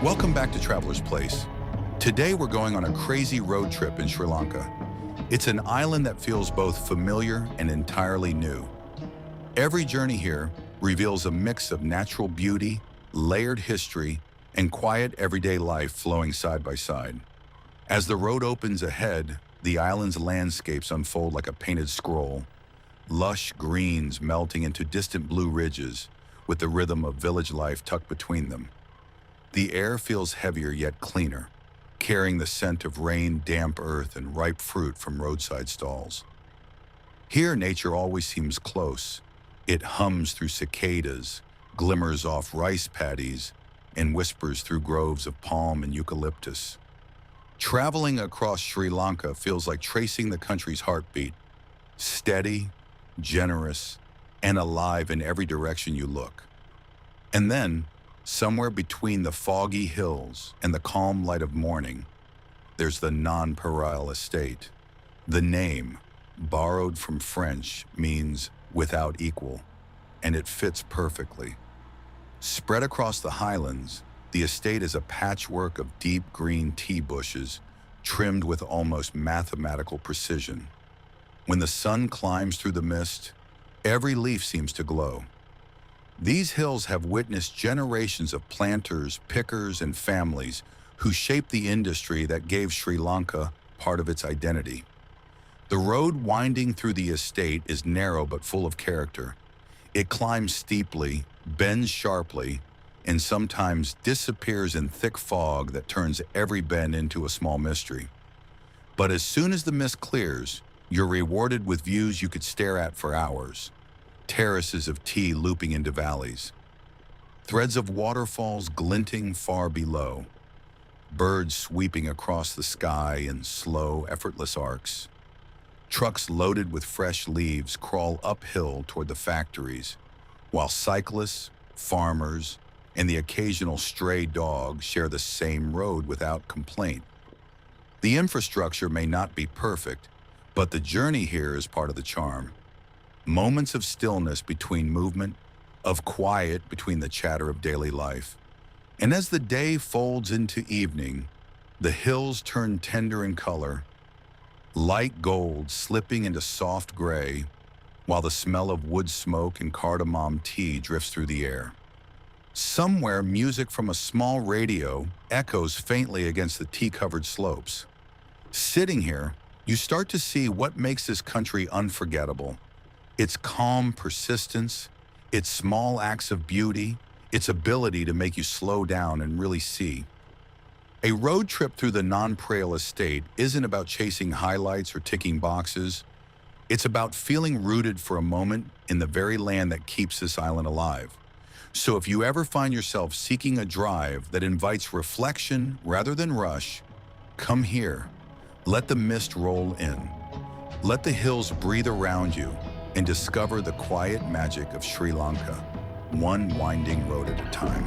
Welcome back to Traveler's Place. Today we're going on a crazy road trip in Sri Lanka. It's an island that feels both familiar and entirely new. Every journey here reveals a mix of natural beauty, layered history, and quiet everyday life flowing side by side. As the road opens ahead, the island's landscapes unfold like a painted scroll, lush greens melting into distant blue ridges with the rhythm of village life tucked between them. The air feels heavier yet cleaner, carrying the scent of rain, damp earth, and ripe fruit from roadside stalls. Here, nature always seems close. It hums through cicadas, glimmers off rice paddies, and whispers through groves of palm and eucalyptus. Traveling across Sri Lanka feels like tracing the country's heartbeat, steady, generous, and alive in every direction you look. And then, somewhere between the foggy hills and the calm light of morning, there's the Nonpareil estate. The name, borrowed from French, means without equal, and it fits perfectly. Spread across the highlands, the estate is a patchwork of deep green tea bushes trimmed with almost mathematical precision. When the sun climbs through the mist, every leaf seems to glow. These hills have witnessed generations of planters, pickers, and families who shaped the industry that gave Sri Lanka part of its identity. The road winding through the estate is narrow but full of character. It climbs steeply, bends sharply, and sometimes disappears in thick fog that turns every bend into a small mystery. But as soon as the mist clears, you're rewarded with views you could stare at for hours. Terraces of tea looping into valleys, threads of waterfalls glinting far below, birds sweeping across the sky in slow, effortless arcs. Trucks loaded with fresh leaves crawl uphill toward the factories, while cyclists, farmers, and the occasional stray dog share the same road without complaint. The infrastructure may not be perfect, but the journey here is part of the charm. Moments of stillness between movement, of quiet between the chatter of daily life. And as the day folds into evening, the hills turn tender in color, light gold slipping into soft gray, while the smell of wood smoke and cardamom tea drifts through the air. Somewhere, music from a small radio echoes faintly against the tea-covered slopes. Sitting here, you start to see what makes this country unforgettable. Its calm persistence, its small acts of beauty, its ability to make you slow down and really see. A road trip through the Nonpareil estate isn't about chasing highlights or ticking boxes. It's about feeling rooted for a moment in the very land that keeps this island alive. So if you ever find yourself seeking a drive that invites reflection rather than rush, come here. Let the mist roll in. Let the hills breathe around you and discover the quiet magic of Sri Lanka, one winding road at a time.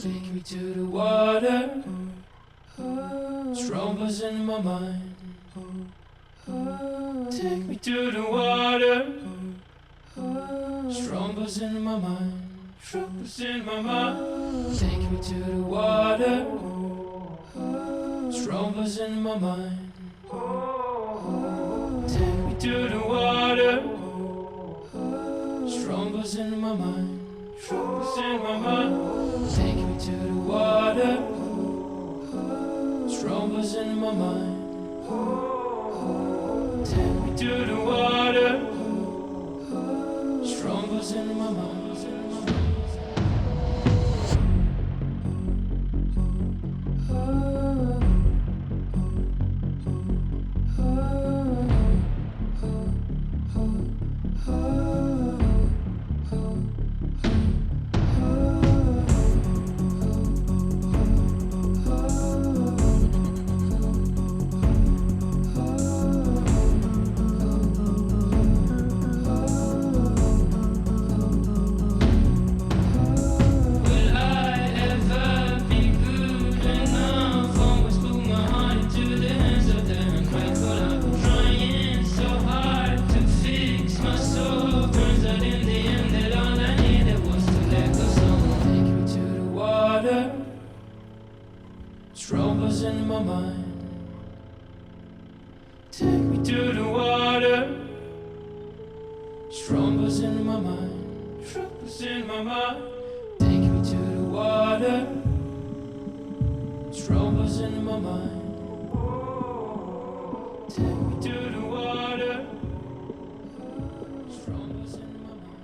Take me to the water, strong buzz in my mind. Take me to the water, strong buzz in my mind. Strong buzz in my mind. Take me to the water, strong buzz in my mind. Take me to the water, strong buzz in my mind. Strong buzz in my mind. Take me to the water, strong buzz in my mind. Take me to the water, strong buzz in my mind. Strong buzz in my mind. Take me to the water. Strong buzz in my mind. Strong buzz in my mind. Take me to the water. Strong buzz in my mind. Take me to the water. Strong buzz in my mind.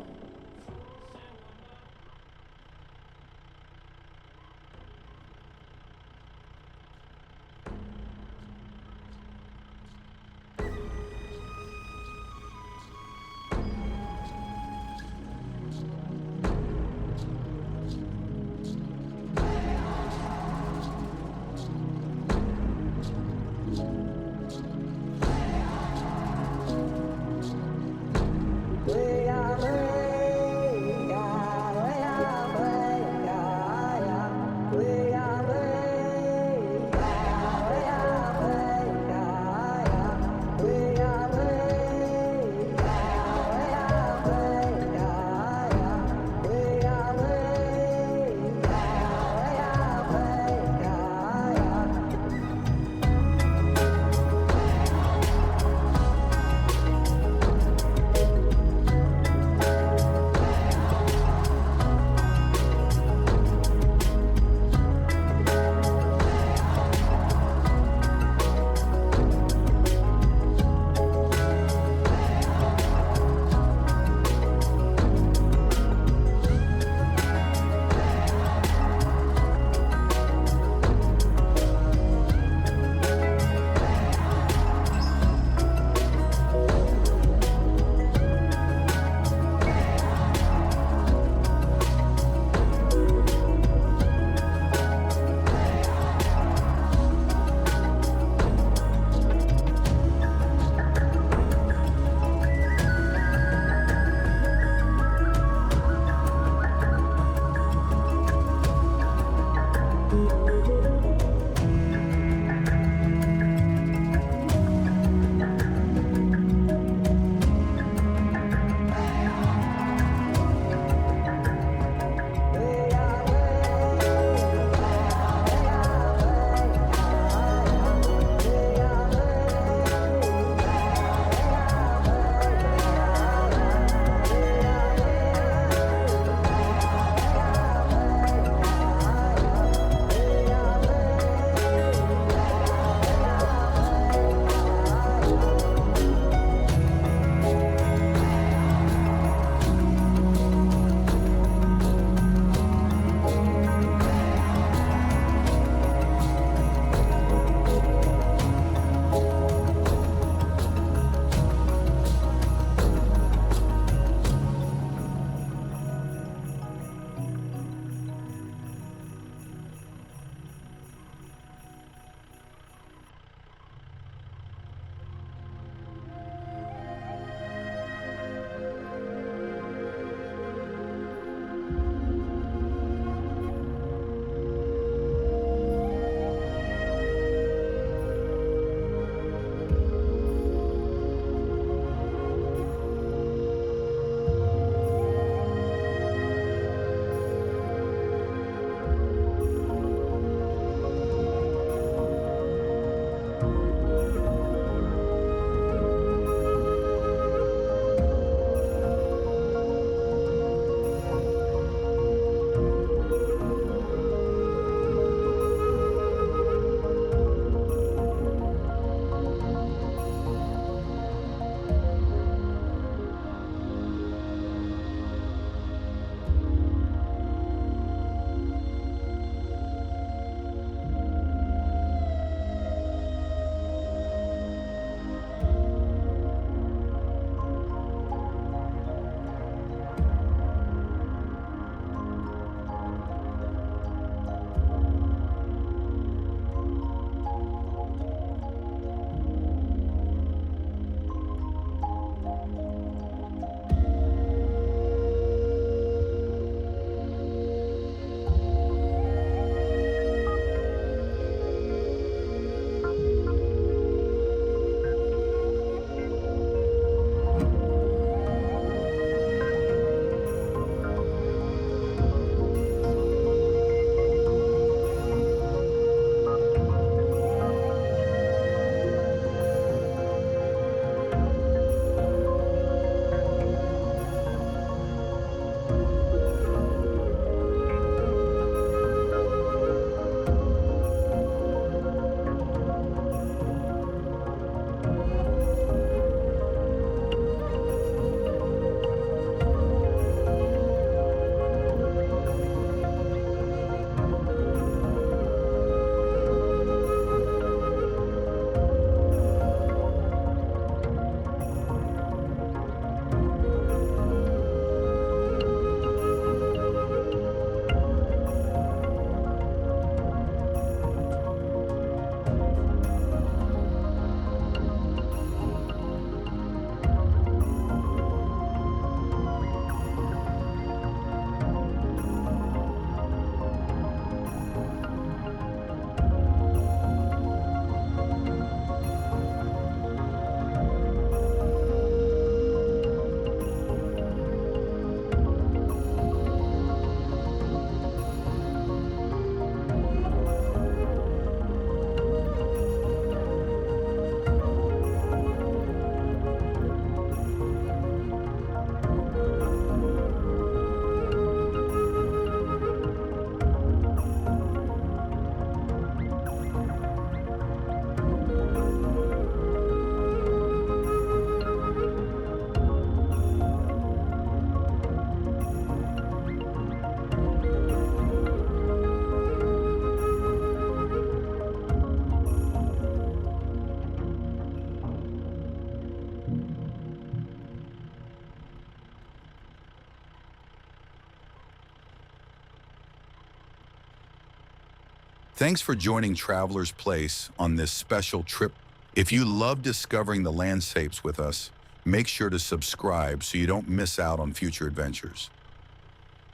Thanks for joining Traveler's Place on this special trip. If you love discovering the landscapes with us, make sure to subscribe so you don't miss out on future adventures.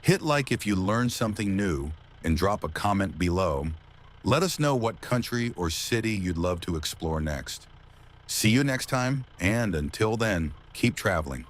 Hit like if you learned something new and drop a comment below. Let us know what country or city you'd love to explore next. See you next time, and until then, keep traveling.